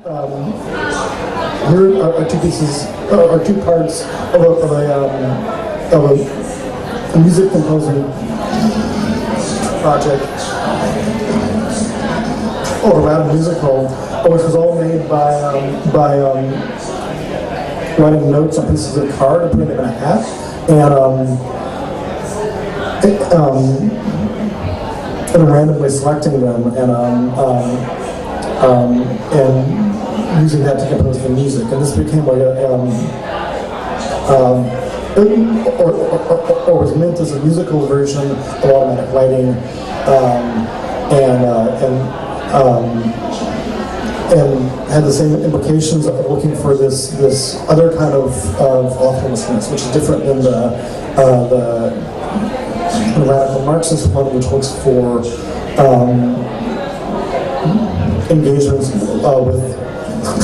Here are two pieces, are two parts of a music composing project around a musical, which was all made by writing notes on pieces of card and putting them in a hat, and randomly selecting them and using that to compose the music. And this became like or was meant as a musical version of automatic writing, and had the same implications of looking for this other kind of authorlessness, which is different than the radical Marxist one, which looks for engagements with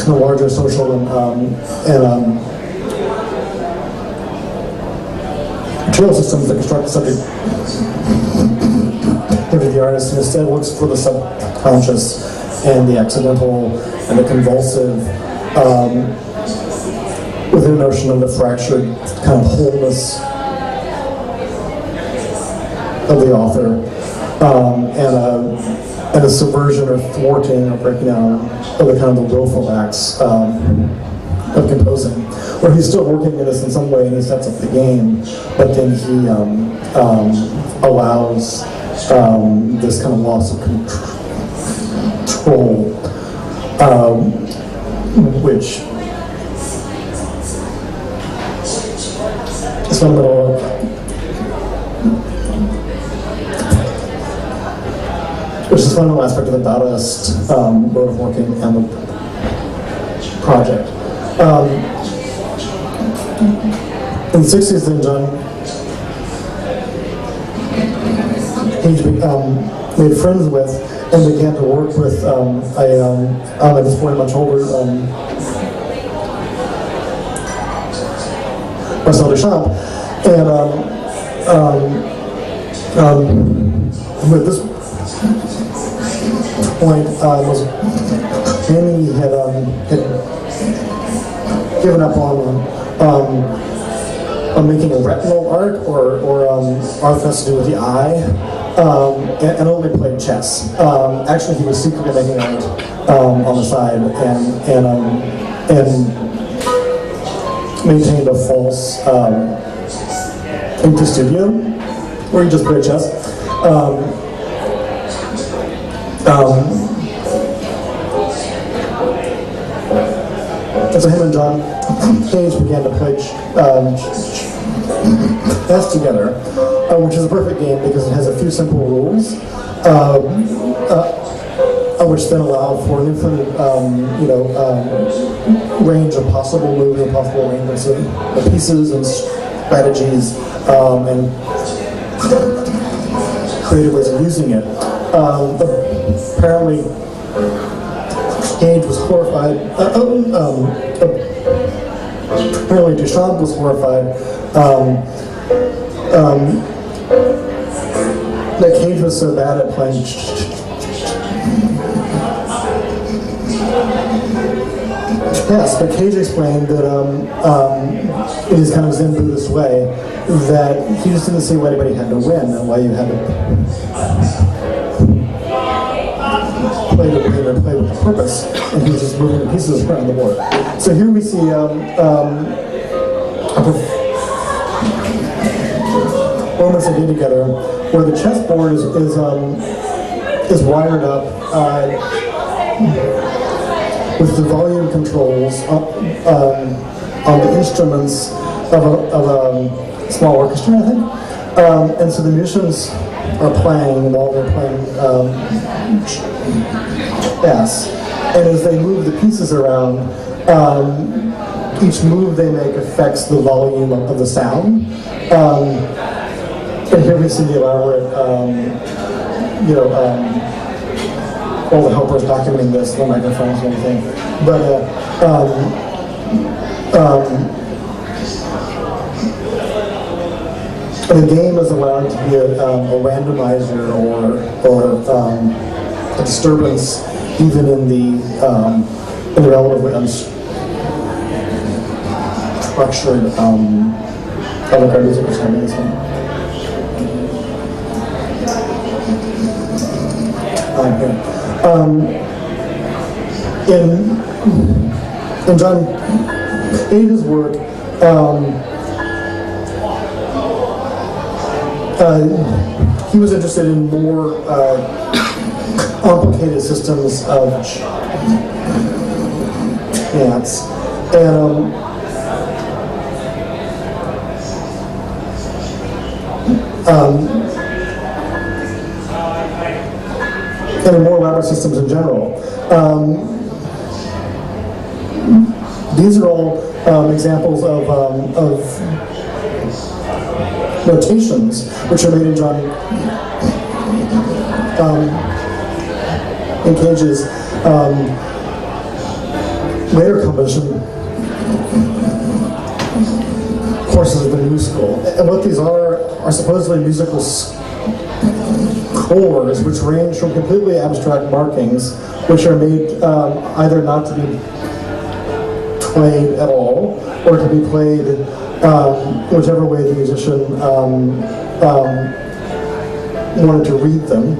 the larger social and material systems that construct the subject of the artist, and instead looks for the subconscious and the accidental and the convulsive within a notion of the fractured kind of wholeness of the author, and a subversion or thwarting or breaking down of the kind of the willful acts of composing, where he's still working in this in some way and he sets up the game, but then he allows this kind of loss of control, which is fundamental. Which is a fundamental aspect of the Dadaist mode of working and the project. In the 60s, then John Cage made friends with and began to work with at this point much older Marcel Duchamp, and with this point was Amy had given up on making a retinal art or art that has to do with the eye, and only played chess. Actually, he was secretly making art on the side and maintained a false empty studio where he just played chess. And so him and John Cage began to play chess together, which is a perfect game because it has a few simple rules, which then allow for an infinite, range of possible moves and possible arrangements of pieces and strategies, and creative ways of using it. Apparently, Cage was horrified. Apparently, Duchamp was horrified that Cage was so bad at playing chess. But Cage explained that in his kind of Zen Buddhist way, that he just didn't see why anybody had to win and why you had to play with the purpose, and he was just moving the pieces around the board. So here we see a performance they did together, where the chessboard is wired up with the volume controls on the instruments of a small orchestra, I think, and so the musicians are playing while they're playing chess, and as they move the pieces around, each move they make affects the volume of the sound. And here we see the elaborate, all the helpers documenting this, the microphones and everything. But the game is allowed to be a randomizer or a disturbance, even in in the relatively unstructured avant-garde music which I'm amazing. In John Cage's work, he was interested in more complicated systems of chance, and more elaborate systems in general. These are all examples of notations which are made in John Cage's later composition courses of the New School. And what these are supposedly musical scores which range from completely abstract markings which are made either not to be played at all or to be played whichever way the musician wanted to read them.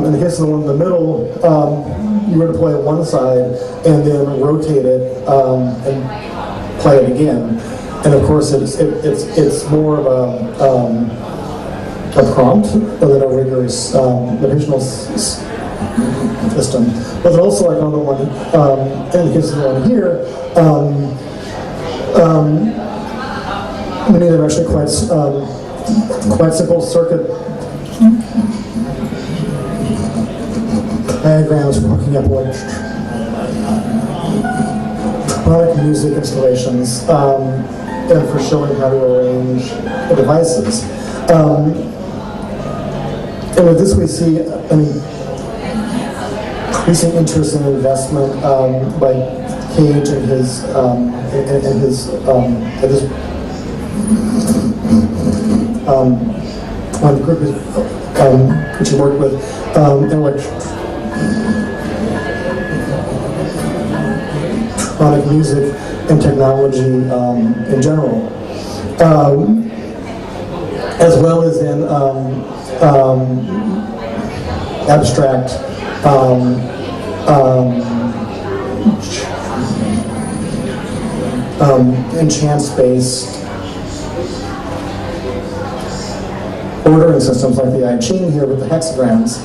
In the case of the one in the middle, you were to play one side and then rotate it and play it again. And of course, it's more of a prompt than a rigorous notational system. But then also, like on the one in the case of the one here, many of them are actually quite simple circuit diagrams for hooking up electronic music installations and for showing how to arrange the devices. And with this we see an increasing interest and investment by Cage and his group which he worked with in electronic music and technology in general, as well as in abstract and chance-based ordering systems like the I Ching here with the hexagrams,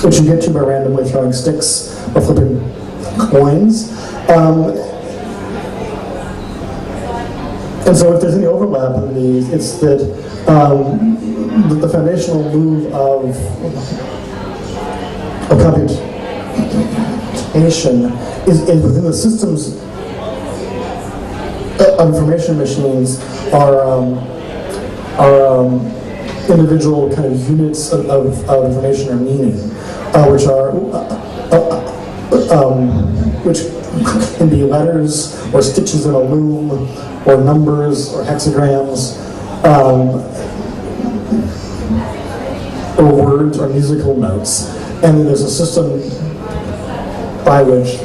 which you get to by randomly throwing sticks or flipping coins. And so if there's any overlap in these, it's that the foundational move of computation is within the systems of information machines are individual kind of units of information or meaning, which can be letters or stitches in a loom or numbers or hexagrams or words or musical notes. And then there's a system by which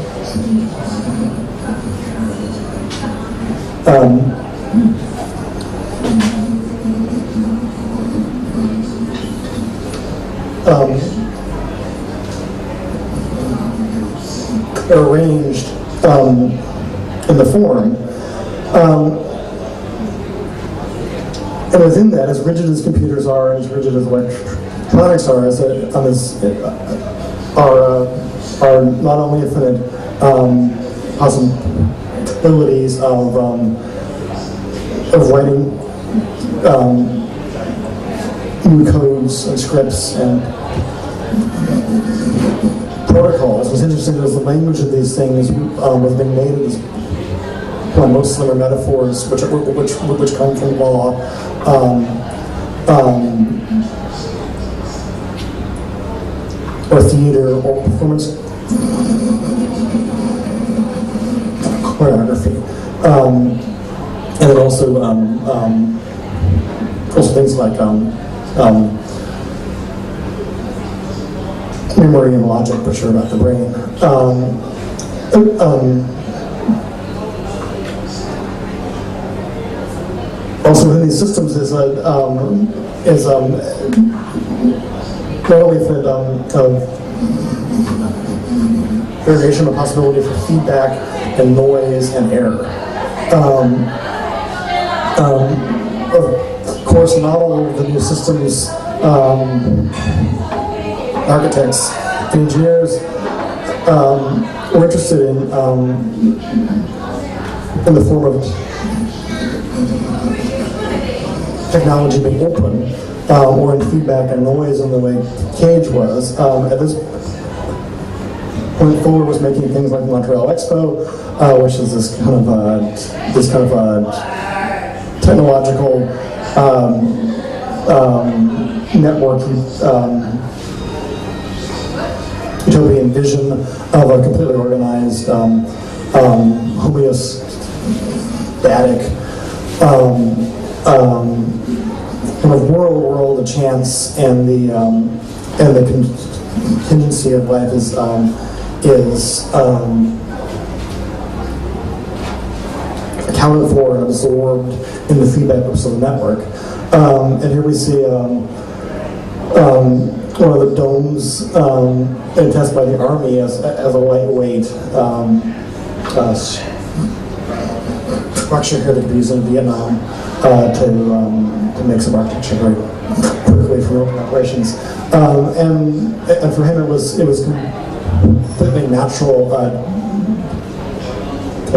arranged in the form. And within that, as rigid as computers are, and as rigid as electronics are, are not only infinite possibilities of writing new codes and scripts and protocols. What's interesting is the language of these things was being made as most of them are metaphors which come from law, or theater or performance choreography, and then also things like memory and logic, but sure about the brain. Also within these systems is not only variation, but possibility for feedback and noise and error. Of course, not all of the new systems architects and engineers were interested in the form of technology being open, or in feedback and noise in the way Cage was. At this point, Fuller was making things like Montreal Expo, which is this kind of technological network utopian vision of a completely organized, homeostatic kind of world of chance, and the contingency of life is accounted for and absorbed in the feedback loops of the network. And here we see one of the domes in test by the Army as a lightweight structure here that could be used in Vietnam to make some architecture very quickly for open operations. And for him it was completely natural that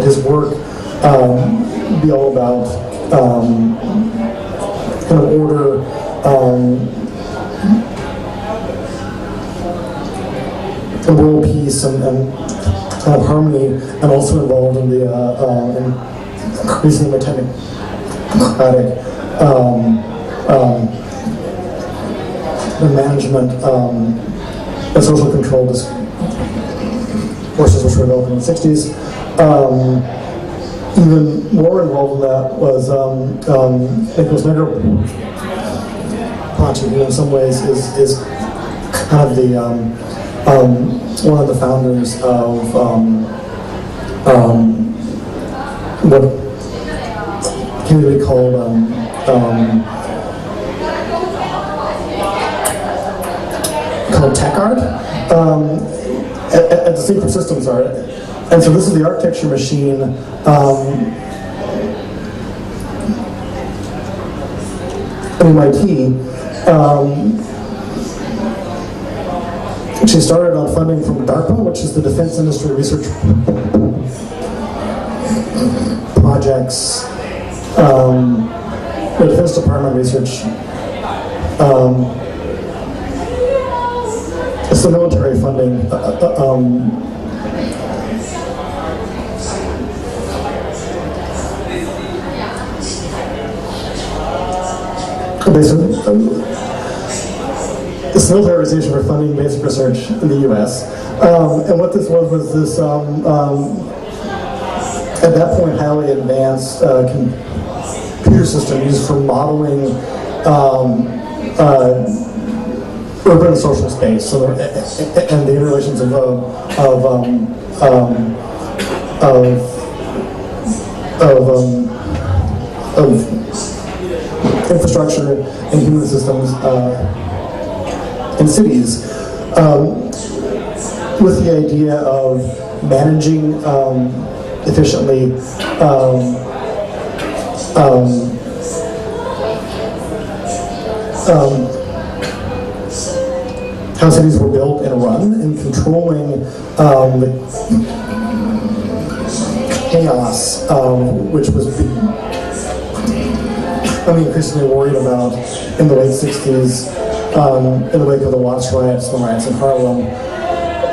his work be all about kind of order, and world peace and kind of harmony, and also involved in the increasingly technocratic the management and social control forces which were developed in the 60s. Even more involved in that was Nicholas Negroponte, who in some ways is kind of the one of the founders of what came to be called tech art, at the State for Systems art. And so this is the architecture machine at MIT. She started on funding from DARPA, which is the Defense Industry Research Projects, the Defense Department research. It's the military funding. This militarization for funding basic research in the U.S. And what this was this, at that point, highly advanced computer system used for modeling urban and social space, so and the interrelations of infrastructure and human systems in cities, with the idea of managing efficiently how cities were built and run, and controlling the chaos, which was increasingly worried about in the late 60s, in the wake of the Watts riots, the riots in Harlem.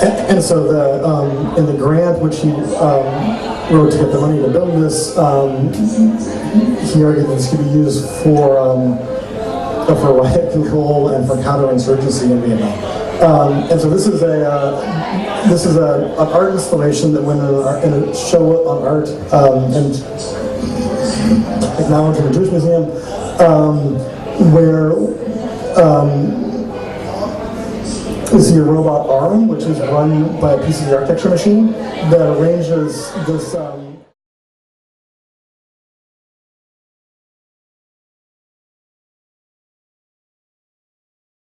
And so in the grant which he wrote to get the money to build this, he argued that this could be used for riot control and for counterinsurgency in Vietnam. And so this is an art installation that went in a show on art and technology in the Jewish Museum, where is the robot arm, which is run by a PCB architecture machine that arranges this